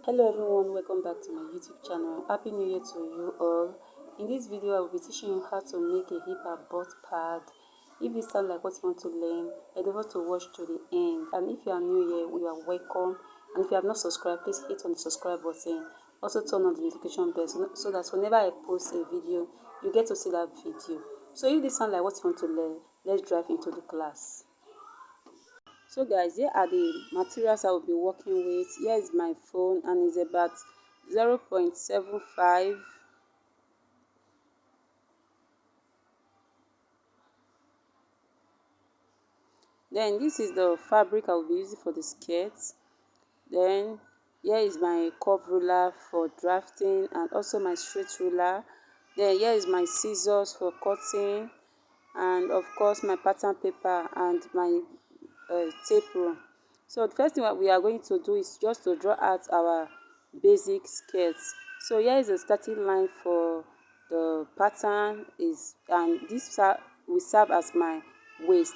Hello everyone, welcome back to my YouTube channel. Happy New Year to you all. In this video I will be teaching you how to make a hip and butt pad. If this sounds like what you want to learn, endeavor to watch to the end. And if you are new here, you are welcome. And if you have not subscribed, please hit on the subscribe button. Also turn on the notification bell so that whenever I post a video, you get to see that video. So if this sounds like what you want to learn, let's dive into the class. So guys, here are the materials I will be working with. Here is my phone and it's about 0.75. Then this is the fabric I will be using for the skirt. Then here is my curve ruler for drafting and also my straight ruler. Then here is my scissors for cutting, and of course my pattern paper and my tape rule. So the first thing what we are going to do is just to draw out our basic skirts. So here is the starting line for the pattern and this will serve as my waist.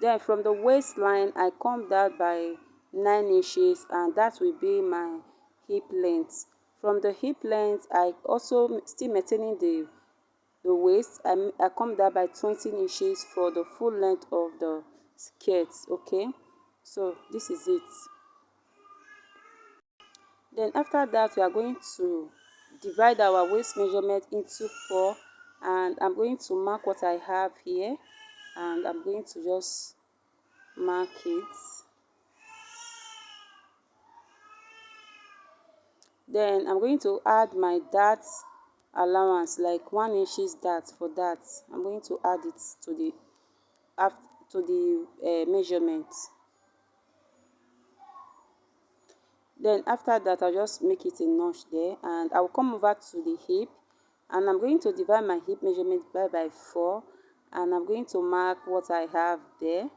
Then from the waistline I come down by 9 inches and that will be my hip length. From the hip length I also still maintaining the waist. I come down by 20 inches for the full length of the skirt. Okay, so this is it. Then after that we are going to divide our waist measurement into 4, and I'm going to mark what I have here and I'm going to just mark it. Then I'm going to add my dart allowance, like 1 inches dart for that. I'm going to add it to the measurement. Then after that I'll just make it a notch there and I'll come over to the hip and I'm going to divide my hip measurement by 4 and I'm going to mark what I have there.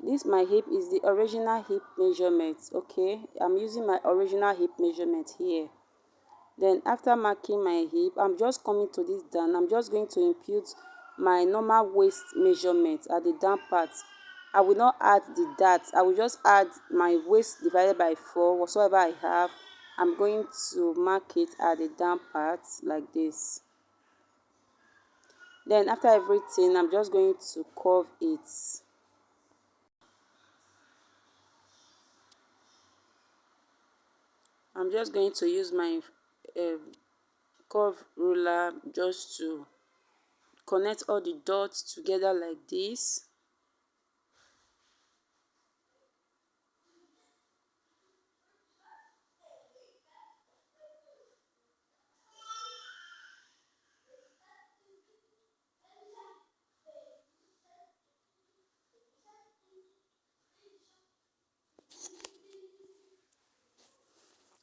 This my hip is the original hip measurement. Okay, I'm using my original hip measurement here. Then after marking my hip, I'm just coming to this down. I'm just going to impute my normal waist measurement at the down part. I will not add the dart. I will just add my waist divided by 4, whatsoever I have. I'm going to mark it at the down part like this. Then after everything, I'm just going to curve it. I'm just going to use my curve ruler just to connect all the dots together like this.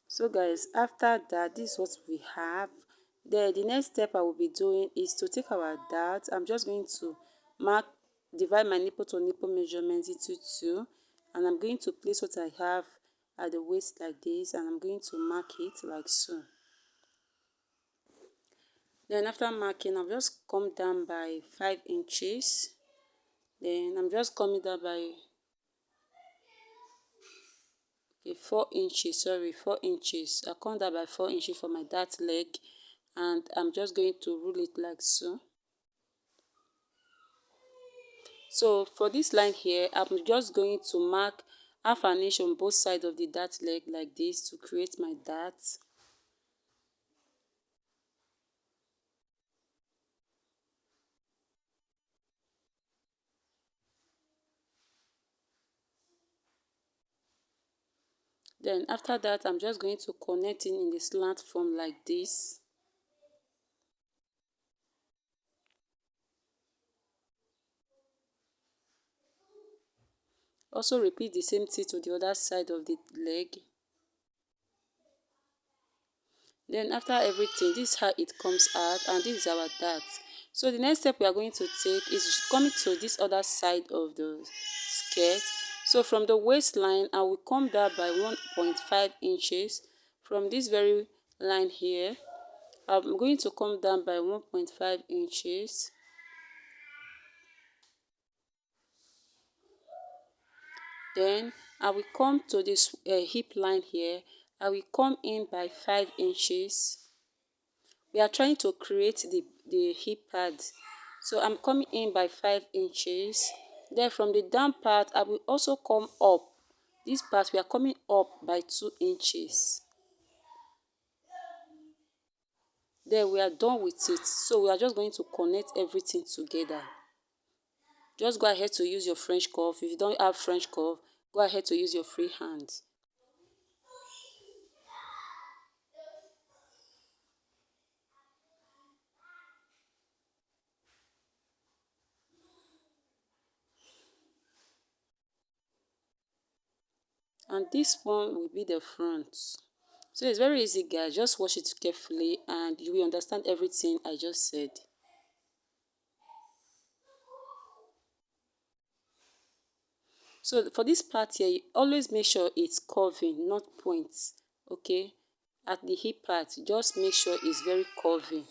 So guys, after that, this is what we have. Then the next step I will be doing is to take our dart. I'm just going to divide my nipple to nipple measurement into 2, and I'm going to place what I have at the waist like this, and I'm going to mark it like so. Then after marking, I've just come down by 5 inches. Then I'm just coming down by 4 inches, sorry, 4 inches. I come down by 4 inches for my dart leg, and I'm just going to rule it like so. So for this line here, I'm just going to mark half an inch on both sides of the dart leg like this to create my dart. Then after that, I'm just going to connect it in the slant form like this. Also repeat the same thing to the other side of the leg. Then after everything, this is how it comes out, and this is our dart. So the next step we are going to take is coming to this other side of the skirt. So from the waistline, I will come down by 1.5 inches. From this very line here, I'm going to come down by 1.5 inches. Then I will come to this hip line here. I will come in by 5 inches. We are trying to create the hip pad, so I'm coming in by 5 inches. Then from the down part I will also come up. This part we are coming up by 2 inches. Then we are done with it. So we are just going to connect everything together. Just go ahead to use your French curve. If you don't have French curve, go ahead to use your free hand. And this one will be the front. So it's very easy, guys. Just watch it carefully and you will understand everything I just said. So for this part here, you always make sure it's curving, not points. Okay, at the hip part, just make sure it's very curving,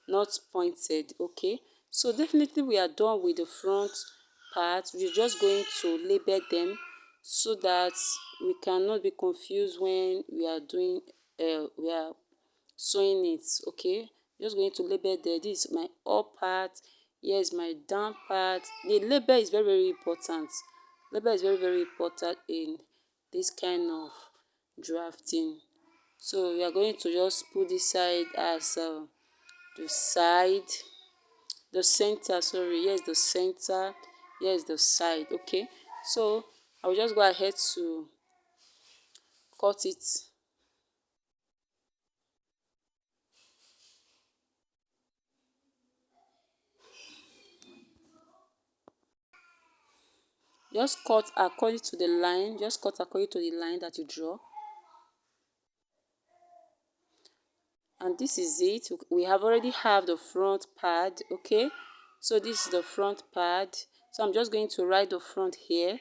not pointed. Okay, so definitely we are done with the front part. We're just going to label them so that we cannot be confused when we are doing we are sewing it. Okay, just going to label there. This is my up part, here is my down part. The label is very very important. Label is very very important in this kind of drafting. So we are going to just put this side as the side, the center, sorry, yes, the center, yes, the side. Okay, so I will just go ahead to cut it. Just cut according to the line, just cut according to the line that you draw. And this is it. We have already have the front pad. Okay, so this is the front pad. So I'm just going to write the front here.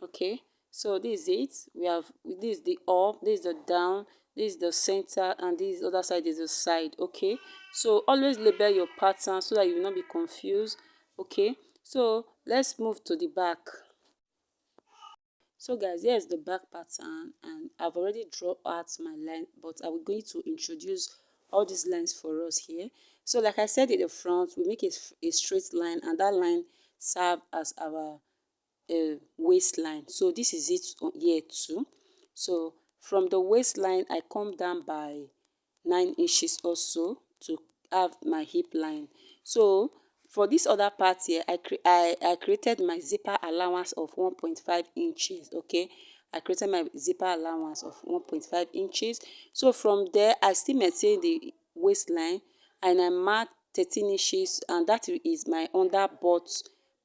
Okay, so this is it. We have, this is the up, this is the down, this is the center, and this other side is the side. Okay, so always label your pattern so that you will not be confused. Okay, so let's move to the back. So guys, here's the back pattern and I've already drawn out my line, but I will going to introduce all these lines for us here. So like I said in the front, we make a straight line and that line serve as our waistline. So this is it here too. So from the waistline I come down by 9 inches or so to have my hip line. So for this other part here, I created my zipper allowance of 1.5 inches. Okay, I created my zipper allowance of 1.5 inches. So from there I still maintain the waistline and I mark 13 inches, and that is my under butt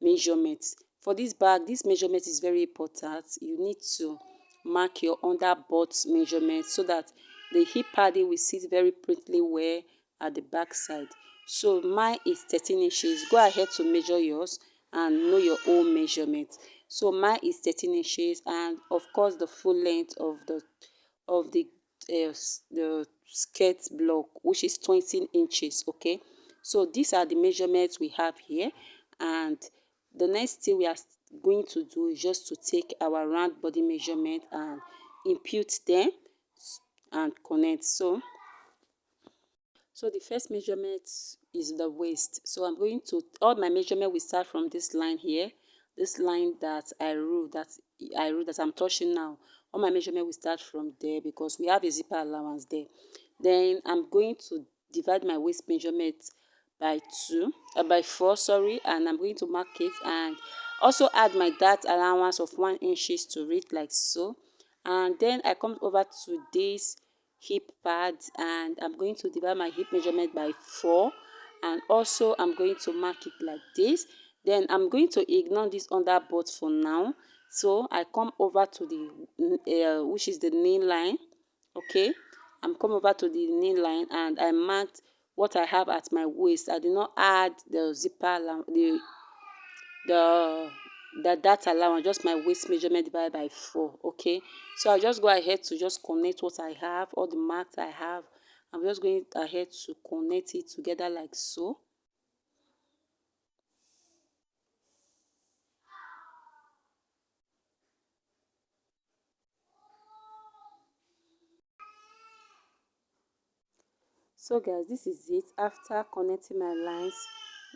measurement. For this bag, this measurement is very important. You need to mark your under butt measurement so that the hip padding will sit very prettily well at the back side. So mine is 13 inches. Go ahead to measure yours and know your own measurement. So mine is 13 inches, and of course the full length of the skirt block, which is 20 inches. Okay, so these are the measurements we have here, and the next thing we are going to do is just to take our round body measurement and impute them and connect. So the first measurement is the waist. So I'm going to, all my measurement will start from this line here, this line that I wrote, that I'm touching now. All my measurement will start from there because we have a zipper allowance there. Then I'm going to divide my waist measurement by 4, sorry, and I'm going to mark it and also add my dart allowance of 1 inches to it, like so. And then I come over to this hip pad and I'm going to divide my hip measurement by 4, and also I'm going to mark it like this. Then I'm going to ignore this under butt for now. So I come over to the which is the knee line. Okay, I'm come over to the knee line and I marked what I have at my waist. I did not add the zipper the that allowance, just my waist measurement divided by 4. Okay, so I just go ahead to just connect what I have, all the marks I have. I'm just going ahead to connect it together like so. So guys, this is it after connecting my lines.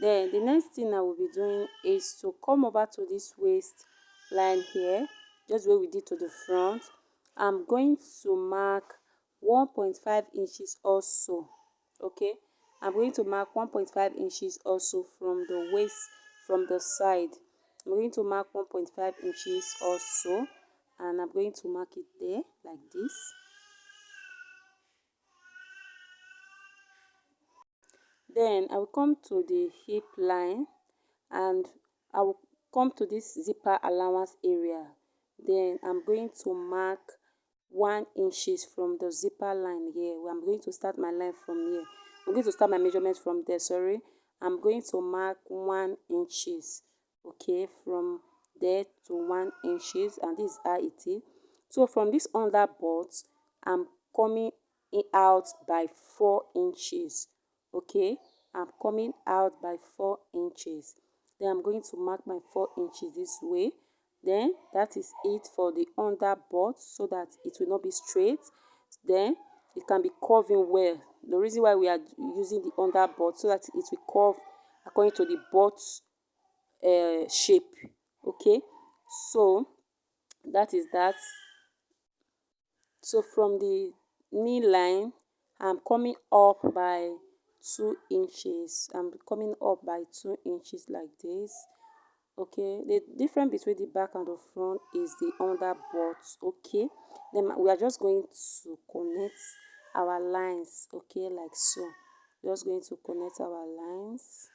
Then the next thing I will be doing is to come over to this waist line here, just where we did to the front. I'm going to mark 1.5 inches also. Okay, I'm going to mark 1.5 inches also from the waist, from the side. I'm going to mark 1.5 inches also, and I'm going to mark it there like this. Then I will come to the hip line and I will come to this zipper allowance area. Then I'm going to mark 1 inches from the zipper line here. I'm going to start my line from here. I'm going to start my measurement from there, sorry. I'm going to mark 1 inches, okay, from there to 1 inches, and this is how it is. So from this under butt, I'm coming out by 4 inches, okay. I'm coming out by 4 inches. Then I'm going to mark my 4 inches this way. Then that is it for the under butt, so that it will not be straight. Then it can be curving well. The reason why we are using the under butt, so that it will curve according to the butt shape. Okay, so that is that. So from the knee line, I'm coming up by 2 inches. I'm coming up by 2 inches like this. Okay, the difference between the back and the front is the under butt. Okay, then we are just going to connect our lines, okay, like so. Just going to connect our lines.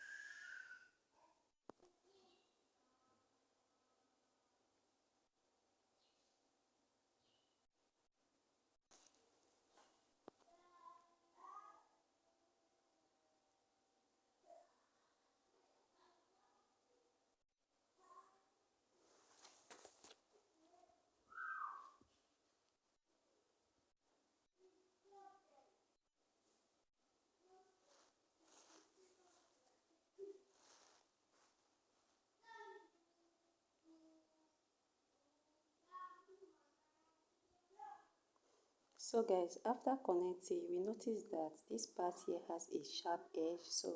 So guys, after connecting, we notice that this part here has a sharp edge, so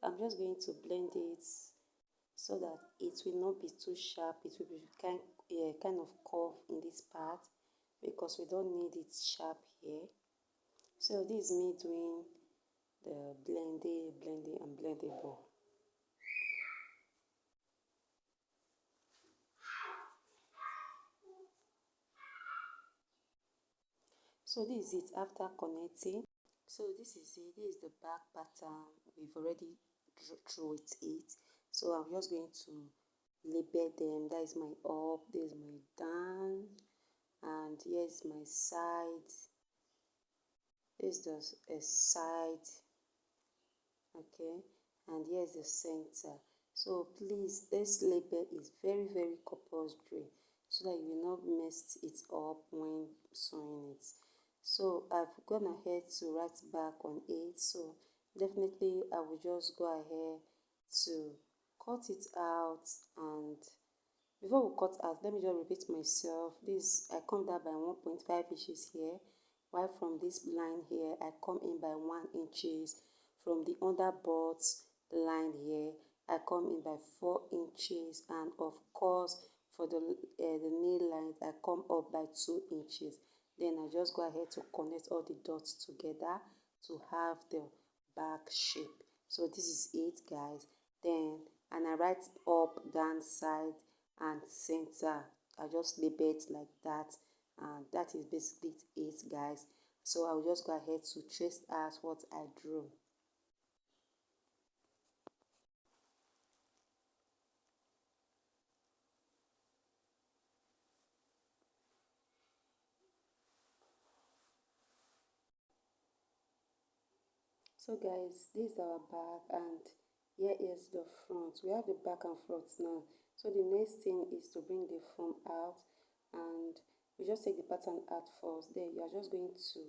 I'm just going to blend it so that it will not be too sharp. It will be kind of curve in this part, because we don't need it sharp here. So this is me doing the blending and blendable. So this is it after connecting. So this is it. This is the back pattern. We've already drew it. So I'm just going to label them. That is my up, this is my down, and here's my side. This is a side, okay, and here's the center. So please, this label is very compulsory, so that you will not mess it up when sewing it. So I've gone ahead to write back on it, so definitely I will just go ahead to cut it out. And before we cut out, let me just repeat myself. This, I come down by 1.5 inches here, while from this line here I come in by 1 inches. From the under butt line here I come in by 4 inches, and of course for the knee line I come up by 2 inches. Then I just go ahead to connect all the dots together to have the back shape. So this is it guys. Then, and I write up, down, side and center. I just label it like that, and that is basically it guys. So I will just go ahead to trace out what I drew. So guys, this is our back, and here is the front. We have the back and front now. So the next thing is to bring the front out, and we just take the pattern out first. Then you are just going to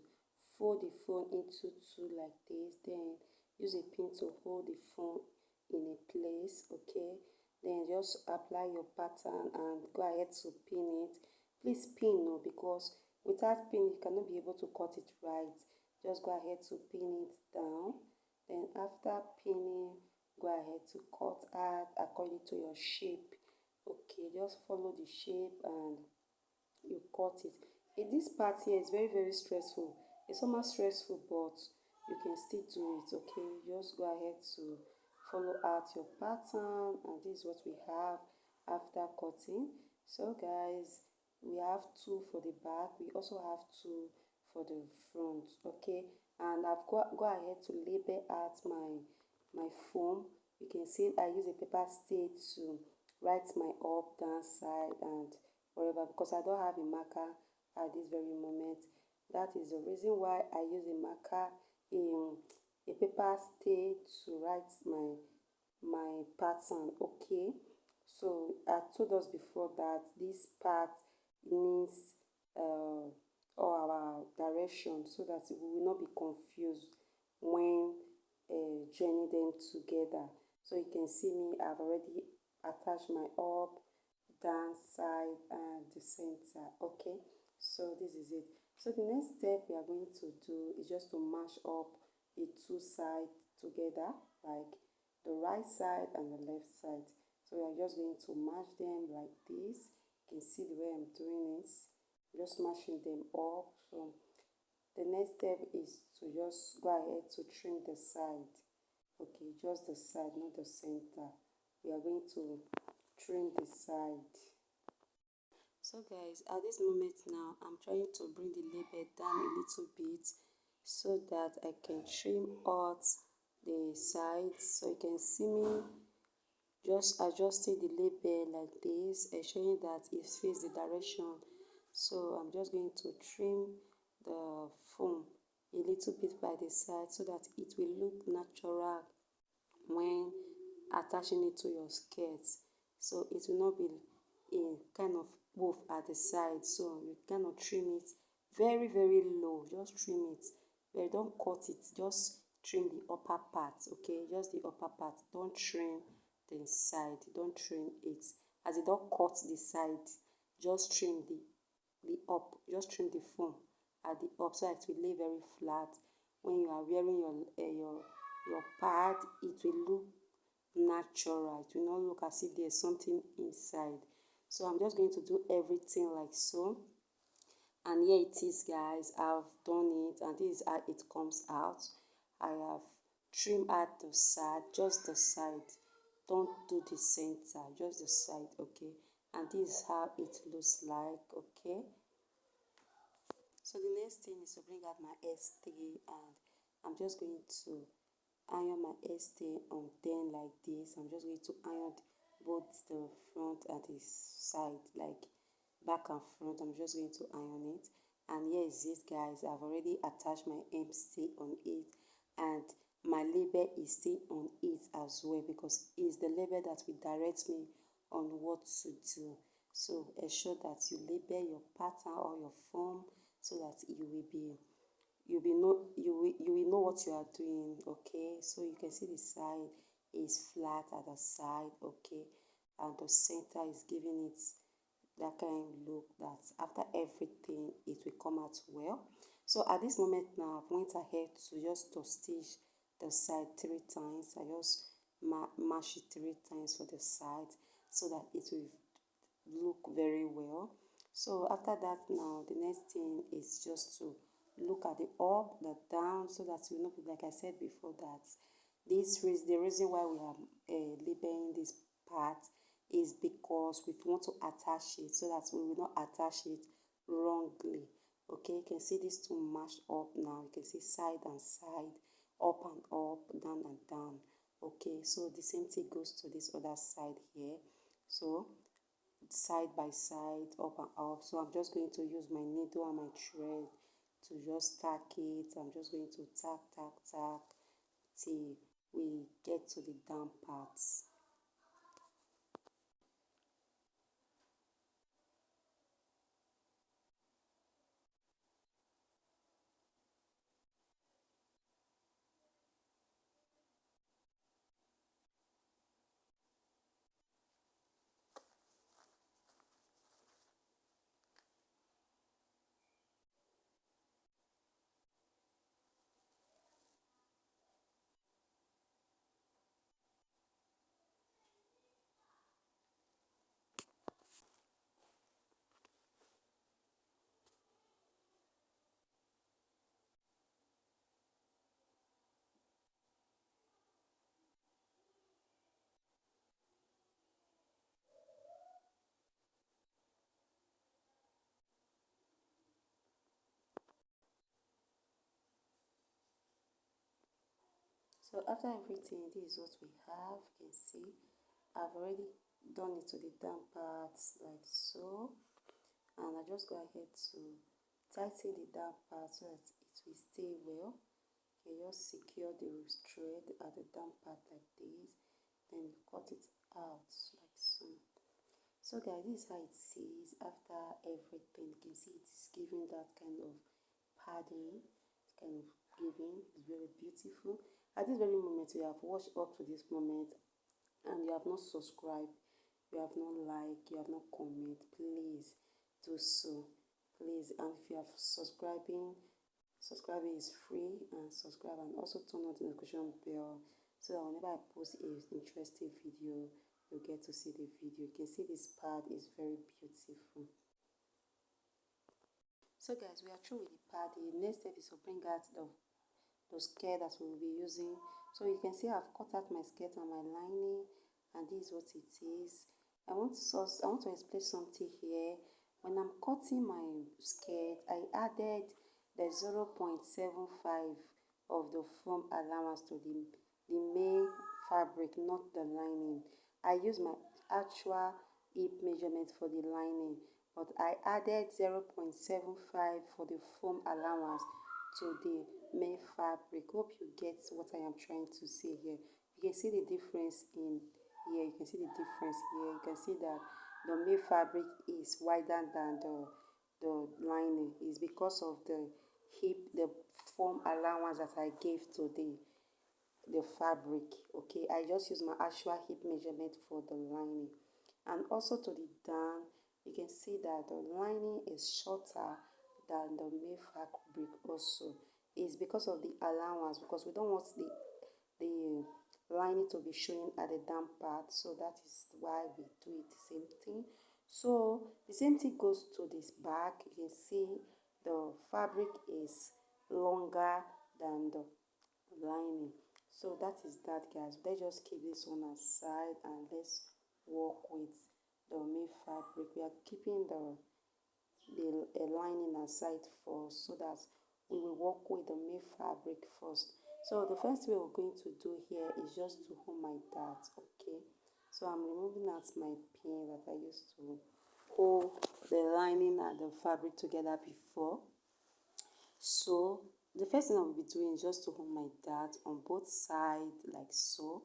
fold the phone into two like this. Then use a pin to hold the phone in a place, okay. Then just apply your pattern and go ahead to pin it. Please pin, no, because without pin you cannot be able to cut it right. just go ahead to pin it down. Then after pinning, go ahead to cut out according to your shape. Okay, just follow the shape and you cut it. This part here is very stressful. It's almost stressful, but you can still do it. Okay, just go ahead to follow out your pattern, and this is what we have after cutting. So guys, we have two for the back, we also have two for the front. Okay, and I've go ahead to label out my foam. You can see I use a paper stay to write my up, down, side, and wherever, because I don't have a marker at this very moment. That is the reason why I use a marker, a paper stay to write my pattern. Okay, so I told us before that this part needs all our direction, so that we will not be confused when joining them together. So you can see me, I've already attached my up, down, side, and the center. Okay, so this is it. So the next step we are going to do is just to mash up the two sides together, like the right side and the left side. So we are just going to mash them like this. You can see the way I'm doing it, just mashing them up. So the next step is to just go ahead to trim the side. Okay, just the side, not the center. We are going to trim the side. So guys, at this moment now, I'm trying to bring the label down a little bit so that I can trim out the sides. So you can see me just adjusting the label like this and showing that it fits the direction. So I'm just going to trim the foam a little bit by the side so that it will look natural when attaching it to your skirt. So it will not be a kind of puff at the side, so you cannot trim it very low. Just trim it, but don't cut it, just trim the upper part. Okay, just the upper part, don't trim the side, don't trim it as you don't cut the side. Just trim the up, just trim the foam at the up so that it will lay very flat. When you are wearing your pad, it will look natural. It will not look as if there's something inside. So I'm just going to do everything like so, and here it is guys. I've done it, and this is how it comes out. I have trimmed out the side, just the side, don't do the center, just the side. Okay, and this is how it looks like. Okay, so the next thing is to bring out my S3, and I'm just going to iron my S3 on 10 like this. I'm just going to iron both the front and the side, like back and front. I'm just going to iron it. And here is it guys, I've already attached my M-stay on it, and my label is still on it as well, because it's the label that will direct me on what to do. So ensure that you label your pattern or your form so that you will know what you are doing. Okay, so you can see the side is flat at the side. Okay, and the center is giving it that kind of look that after everything it will come out well. So at this moment now, I've went ahead to just to stitch the side 3 times. I just mash it 3 times for the side so that it will look very well. So after that now, the next thing is just to look at the up, the down, so that you know, like I said before, that this is the reason why we are labeling this part is because we want to attach it so that we will not attach it wrongly. Okay, you can see these two mashed up now. You can see side and side, up and up, down and down. Okay, so the same thing goes to this other side here. So side by side, up and up. So I'm just going to use my needle and my thread to just tack it. I'm just going to tack till we get to the down parts. So after everything, this is what we have. You can see I've already done it to the down parts like so, and I just go ahead to tighten the down part so that it will stay well. You just secure the thread at the down part like this, then you cut it out like so. So guys, this is how it says after everything. You can see it's giving that kind of padding. It's kind of giving. It's very beautiful. At this very moment, you have watched up to this moment and you have not subscribed, you have not liked, you have not comment, please do so. Please, and if you are subscribing is free, and subscribe and also turn on the notification bell so that whenever I post a interesting video, you'll get to see the video. You can see this pad is very beautiful. So guys, we are through with the pad. The next step is to bring out the skirt that we'll be using. So you can see I've cut out my skirt and my lining, and this is what it is. I want to explain something here. When I'm cutting my skirt, I added the 0.75 of the foam allowance to the main fabric, not the lining. I use my actual hip measurement for the lining, but I added 0.75 for the foam allowance to the main fabric. Hope you get what I am trying to say here. You can see the difference in here. You can see the difference here. You can see that the main fabric is wider than the lining. Is because of the foam allowance that I gave to the fabric. Okay, I just use my actual hip measurement for the lining. And also to the down, you can see that the lining is shorter than the main fabric. Also is because of the allowance, because we don't want the lining to be showing at the down part, so that is why we do it the same thing. So the same thing goes to this back. You can see the fabric is longer than the lining. So that is that, guys. Let's just keep this one aside and let's work with the main fabric. We are keeping the lining aside first so that we will work with the main fabric first. So the first thing we're going to do here is just to hold my dart. Okay, so I'm removing out my pin that I used to hold the lining and the fabric together before. So the first thing I will be doing is just to hold my dart on both sides like so.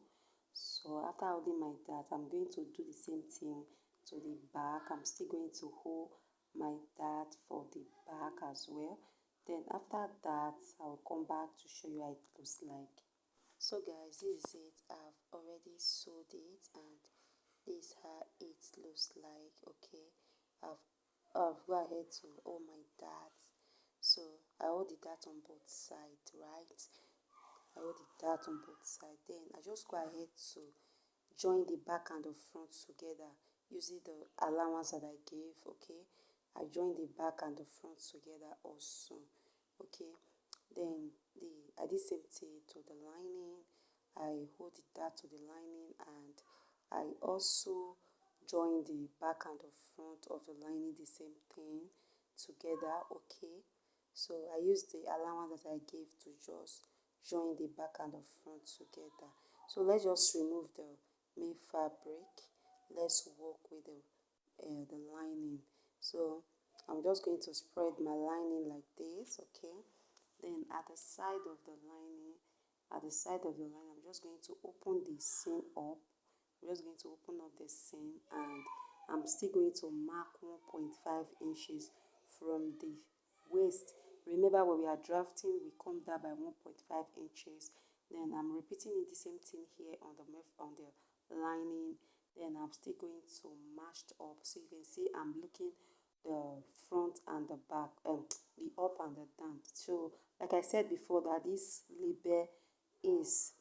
So after holding my dart, I'm going to do the same thing to the back. I'm still going to hold my dart for the back as well. Then after that, I'll come back to show you how it looks like. So guys, this is it. I've already sewed it and this is how it looks like. Okay, I've go ahead to hold my dart. So I hold the dart on both sides, right? I hold the dart on both sides. Then I just go ahead to join the back and the front together using the allowance that I gave. Okay, I join the back and the front together also. Okay, then I did same thing to the lining. I hold the dart to the lining and I also join the back and the front of the lining, the same thing together. Okay, so I use the allowance that I gave to just join the back and the front together. So let's just remove the main fabric. Let's work with the lining. So I'm just going to spread my lining like this. Okay, then at the side of the lining, I'm just going to open the seam up. I'm just going to open up the seam and I'm still going to mark 1.5 inches from the waist. Remember when we are drafting, we come down by 1.5 inches. Then I'm repeating the same thing here on the lining. Then I'm still going to match up, so you can see I'm looking the front and the back, the up and the down. So like I said before, that this label is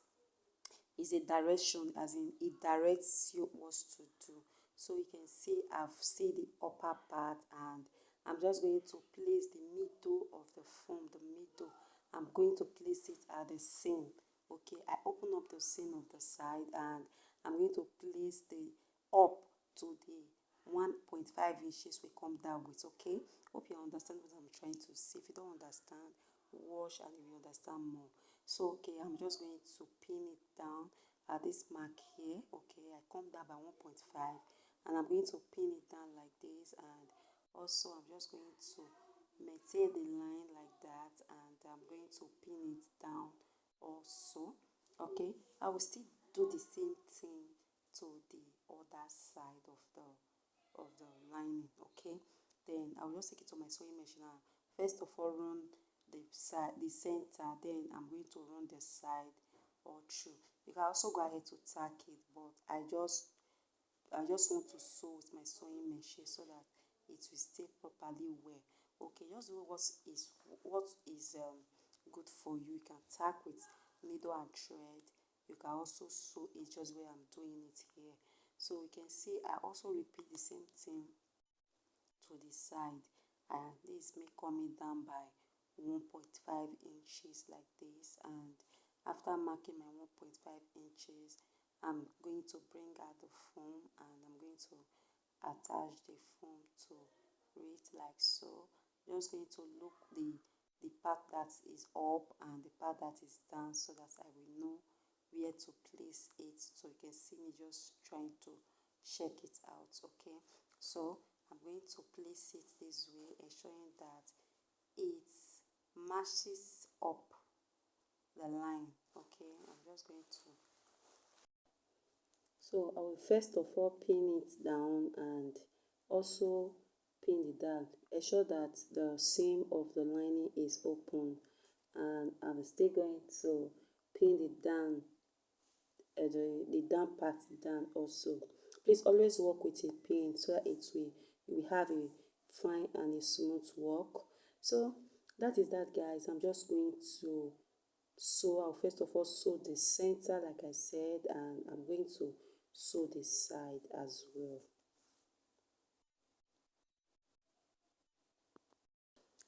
a direction, as in it directs you what to do. So you can see I've seen the upper part and I'm just going to place the middle of the foam, the middle. I'm going to place it at the seam. Okay, I open up the seam of the side and I'm going to place the up to the 1.5 inches we come down with. Okay, hope you understand what I'm trying to say. If you don't understand, watch and you will understand more. So okay, I'm just going to pin it down at this mark here. Okay, I come down by 1.5 and I'm going to pin it down like this, and also I'm just going to maintain the line like that, and I'm going to pin it down also. Okay, I will still do the same thing to the other side of the lining. Okay, then I'll just take it to my sewing machine and first of all run the side, the center, then I'm going to run the side all through. You can also go ahead to tack it, but I just want to sew with my sewing machine so that it will stay properly well. Okay, just do what is good for you. You can tack with needle and thread. You can also sew it just where I'm doing it here. So you can see I also repeat the same thing to the side, and this me coming down by 1.5 inches like this. And after marking my 1.5 inches, I'm going to bring out the foam and I'm going to attach the foam to it like so. Just going to look the part that is up and the part that is down so that I will know where to place it. So you can see me just trying to check it out. Okay, so I'm going to place it this way, ensuring that it matches up the line. Okay, I'm just going to, so I will first of all pin it down and also pin it down. Ensure that the seam of the lining is open, and I'm still going to pin it down, the down part down also. Please always work with a pin so that it will, you will have a fine and a smooth work. So that is that, guys. I'm just going to sew. I'll first of all sew the center like I said, and I'm going to sew the side as well.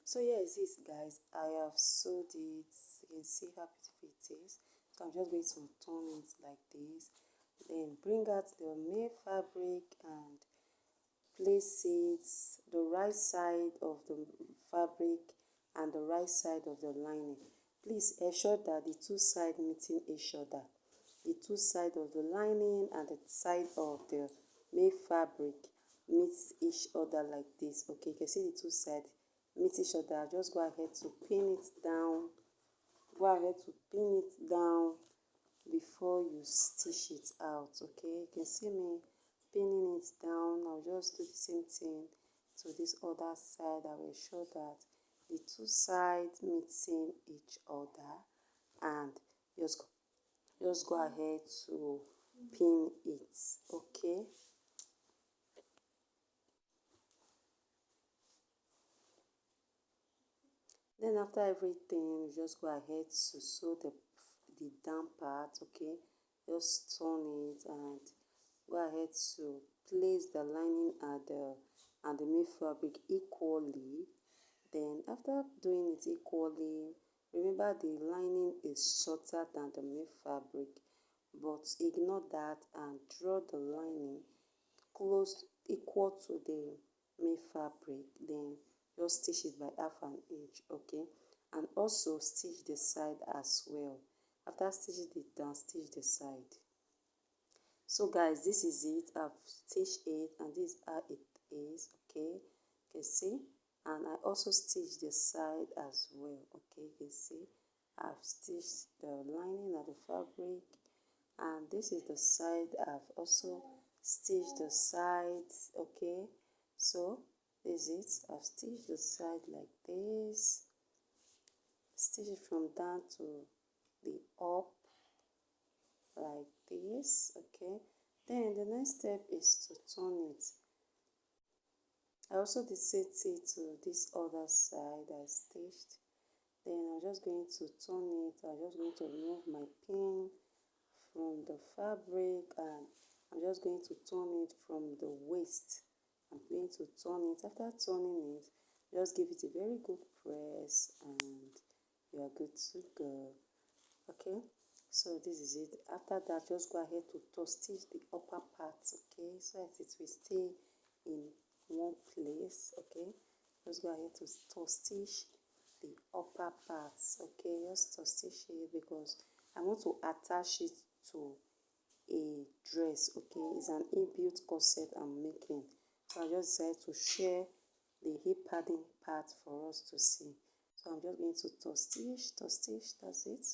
So here is this, guys. I have sewed it. You can see how beautiful it is. So I'm just going to turn it like this, then bring out the main fabric and place it the right side of the fabric and the right side of the lining. Please ensure that the two sides meeting each other, the two sides of the lining and the side of the main fabric meets each other like this. Okay, you can see the two sides meet each other. Just go ahead to pin it down, go ahead to pin it down before you stitch it out. Okay, you can see me pinning it down. I'll just do the same thing to this other side. I will ensure that the two sides meeting each other, and just go ahead to pin it. Okay, then after everything, you just go ahead to sew the down part. Okay, just turn it and go ahead to place the lining and the main fabric equally. Then after doing it equally, remember the lining is shorter than the main fabric, but ignore that and draw the lining close equal to the main fabric. Then just stitch it by half an inch. Okay, and also stitch the side as well. After stitching it down, stitch the side. So guys, this is it. I've stitched it and this is how it is. Okay, you can see, and I also stitched the side as well. Okay, you can see I've stitched the lining of the fabric, and this is the side. I've also stitched the sides. Okay, so this is it. I've stitched the side like this, stitch it from down to the up like this. Okay, then the next step is to turn it. I also did same thing to this other side I stitched. Then I'm just going to turn it. I'm just going to remove my pin from the fabric, and I'm just going to turn it from the waist. I'm going to turn it. After turning it, just give it a very good press and you are good to go. Okay, so this is it. After that, just go ahead to toe stitch the upper part. Okay, so that it will stay in one place. Okay, just go ahead to toe stitch the upper parts, okay, just to stitch it because I want to attach it to a dress, okay. It's an inbuilt corset I'm making, so I just decided to share the hip padding part for us to see. So I'm just going to top stitch, that's it.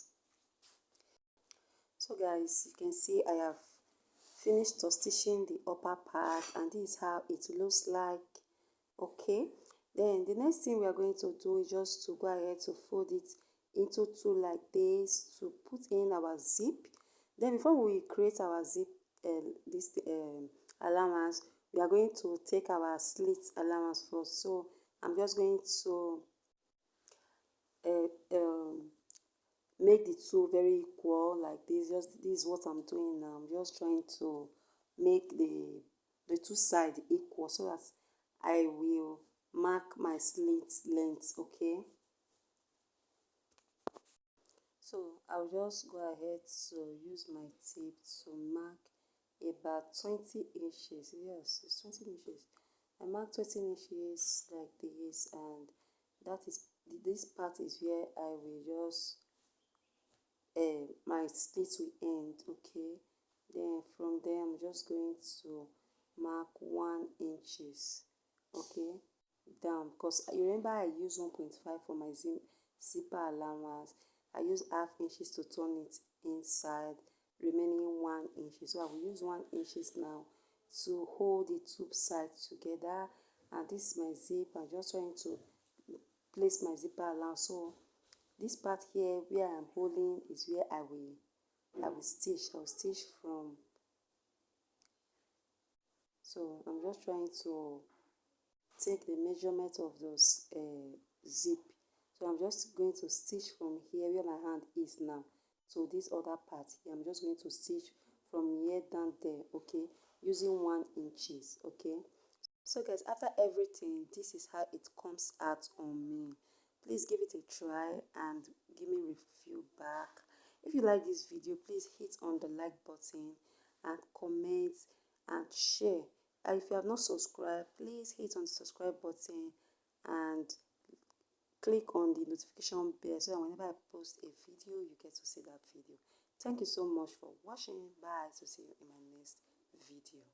So guys, you can see I have finished top stitching the upper part, and this is how it looks like, okay. Then the next thing we are going to do is just to go ahead to fold it into two like this to put in our zip. Then before we create our zip this allowance, we are going to take our slit allowance first. So I'm just going to make the two very equal like this. Just this is what I'm doing now. I'm just trying to make the two sides equal so that I will mark my slit length, okay. So I'll just go ahead to use my tape to mark about 20 inches. Yes, it's 20 inches. I mark 20 inches like this, and that is this part is where I will just my slit will end, okay. Then from there I'm just going to mark 1 inches, okay, down, because you remember I use 1.5 for my zipper allowance. I use half inches to turn it inside, remaining 1 inches. So I will use 1 inches now to hold the two sides together. And this is my zip. I'm just trying to place my zipper allowance. So this part here where I'm holding is where I will stitch. I'll stitch from. So I'm just trying to take the measurement of those zip. So I'm just going to stitch from here where my hand is now to this other part here. I'm just going to stitch from here down there, okay, using 1 inches, okay. So guys, after everything, this is how it comes out on me. Please give it a try and give me review back. If you like this video, please hit on the like button and comment and share. And if you have not subscribed, please hit on the subscribe button and click on the notification bell so that whenever I post a video, you get to see that video. Thank you so much for watching. Bye. To see you in my next video.